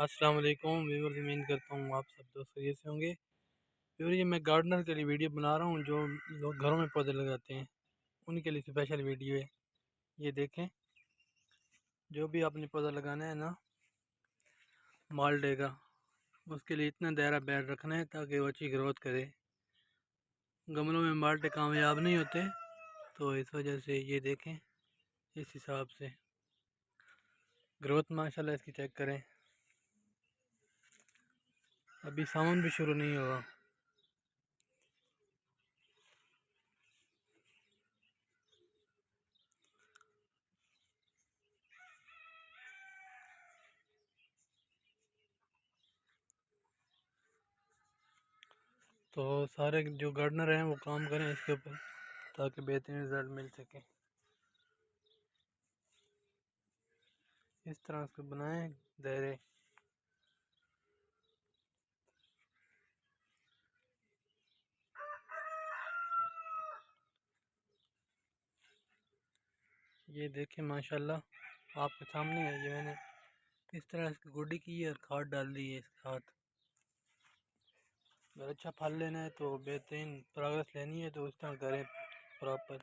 अस्सलाम वालेकुम व्यूअर्स, उम्मीद करता हूँ आप सब दोस्त खैरियत से होंगे। व्यूअर, ये मैं गार्डनर के लिए वीडियो बना रहा हूँ जो लोग घरों में पौधे लगाते हैं, उनके लिए स्पेशल वीडियो है। ये देखें, जो भी आपने पौधा लगाना है ना माल्टे का, उसके लिए इतना दायरा बैर रखना है ताकि वो अच्छी ग्रोथ करे। गमलों में माल्टे कामयाब नहीं होते, तो इस वजह से ये देखें, इस हिसाब से ग्रोथ माशाल्लाह इसकी चेक करें। अभी सावन भी शुरू नहीं हुआ। तो सारे जो गार्डनर हैं वो काम करें इसके ऊपर ताकि बेहतरीन रिजल्ट मिल सके। इस तरह से बनाएं दायरे। ये देखें माशाल्लाह आपके सामने है। ये मैंने इस तरह इसकी गोडी की है और खाद डाल दी है इसके साथ। अगर अच्छा फल लेना है तो बेहतरीन प्रोग्रेस लेनी है तो इस तरह करें प्रॉपर।